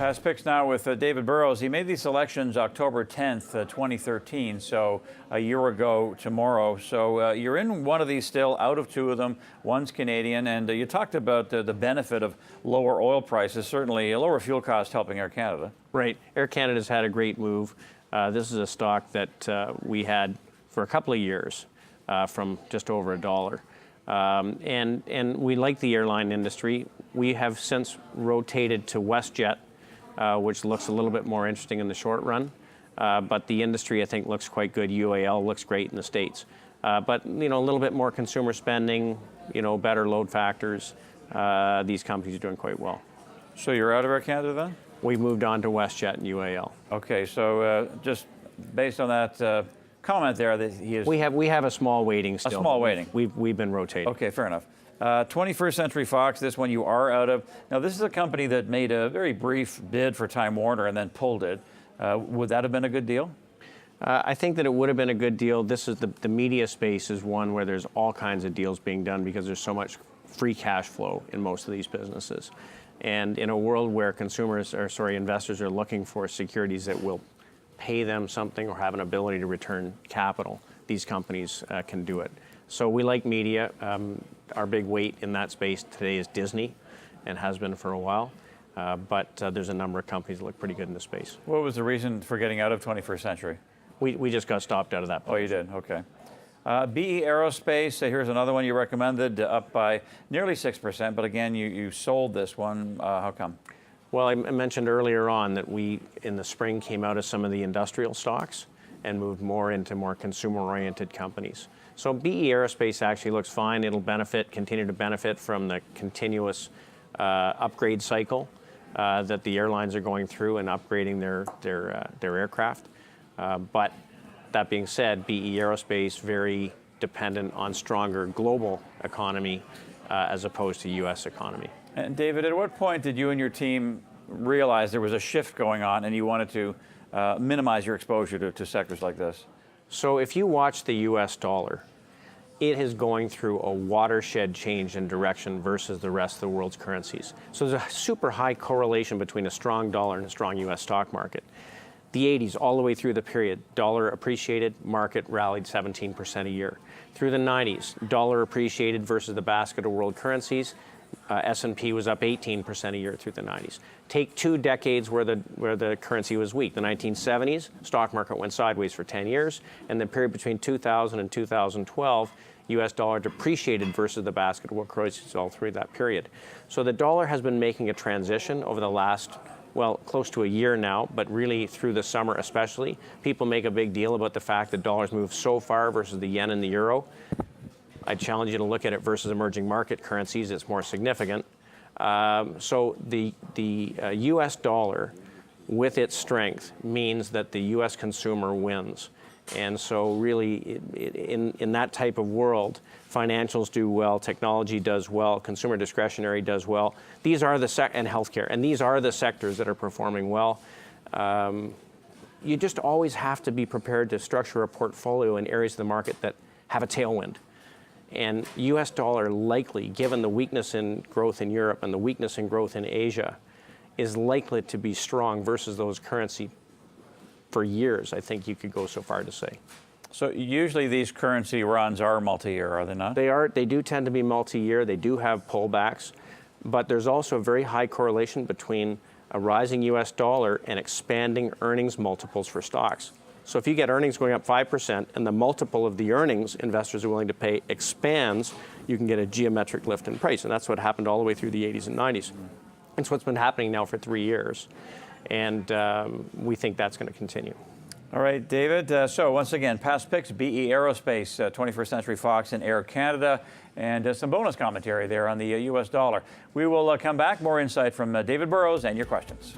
Past picks now with David Burrows. He made these selections October 10th, 2013, so a year ago tomorrow. So you're in one of these still, out of two of them. One's Canadian, and you talked about the benefit of lower oil prices, certainly a lower fuel cost helping Air Canada. Right. Air Canada's had a great move. This is a stock that we had for a couple of years from just over $1. And we like the airline industry. We have since rotated to WestJet, which looks a little bit more interesting in the short run. But the industry, I think, looks quite good. UAL looks great in the States. But, you know, a little bit more consumer spending, you know, better load factors. These companies are doing quite well. So you're out of Air Canada then? We've moved on to WestJet and UAL. Okay, so just based on that comment there, that he is... We have a small weighting still. A small weighting. We've been rotating. Okay, fair enough. 21st Century Fox, this one you are out of. Now, this is a company that made a very brief bid for Time Warner and then pulled it. Would that have been a good deal? I think that it would have been a good deal. This is the media space is one where there's all kinds of deals being done because there's so much free cash flow in most of these businesses. And in a world where investors are looking for securities that will pay them something or have an ability to return capital, these companies can do it. So we like media. Our big weight in that space today is Disney and has been for a while. But there's a number of companies that look pretty good in the space. What was the reason for getting out of 21st Century? We just got stopped out of that position. Oh, you did? Okay. BE Aerospace, here's another one you recommended, up by nearly 6%, but again, you sold this one. How come? Well, I mentioned earlier on that we, in the spring, came out of some of the industrial stocks and moved more into more consumer-oriented companies. So BE Aerospace actually looks fine. It'll continue to benefit from the continuous upgrade cycle that the airlines are going through and upgrading their aircraft. But that being said, BE Aerospace very dependent on stronger global economy as opposed to U.S. economy. And David, at what point did you and your team realize there was a shift going on and you wanted to minimize your exposure to sectors like this? So if you watch the U.S. dollar, it is going through a watershed change in direction versus the rest of the world's currencies. So there's a super high correlation between a strong dollar and a strong U.S. stock market. The 80s, all the way through the period, dollar appreciated, market rallied 17% a year. Through the 90s, dollar appreciated versus the basket of world currencies. S&P was up 18% a year through the 90s. Take 2 decades where the currency was weak. The 1970s, stock market went sideways for 10 years, and the period between 2000 and 2012, U.S. dollar depreciated versus the basket of world currencies all through that period. So the dollar has been making a transition over the last, well, close to a year now, but really through the summer especially. People make a big deal about the fact that dollars moved so far versus the yen and the euro. I challenge you to look at it versus emerging market currencies. It's more significant. So the U.S. dollar, with its strength, means that the U.S. consumer wins. And so really, in that type of world, financials do well, technology does well, consumer discretionary does well. These are and healthcare, and these are the sectors that are performing well. You just always have to be prepared to structure a portfolio in areas of the market that have a tailwind. And U.S. dollar likely, given the weakness in growth in Europe and the weakness in growth in Asia, is likely to be strong versus those currency for years, I think you could go so far to say. So usually these currency runs are multi-year, are they not? They are. They do tend to be multi-year. They do have pullbacks. But there's also a very high correlation between a rising U.S. dollar and expanding earnings multiples for stocks. So if you get earnings going up 5% and the multiple of the earnings investors are willing to pay expands, you can get a geometric lift in price. And that's what happened all the way through the 80s and 90s. It's what's been happening now for 3 years. And we think that's going to continue. All right, David. So once again, past picks, BE Aerospace, 21st Century Fox, and Air Canada, and some bonus commentary there on the U.S. dollar. We will come back, more insight from David Burrows and your questions.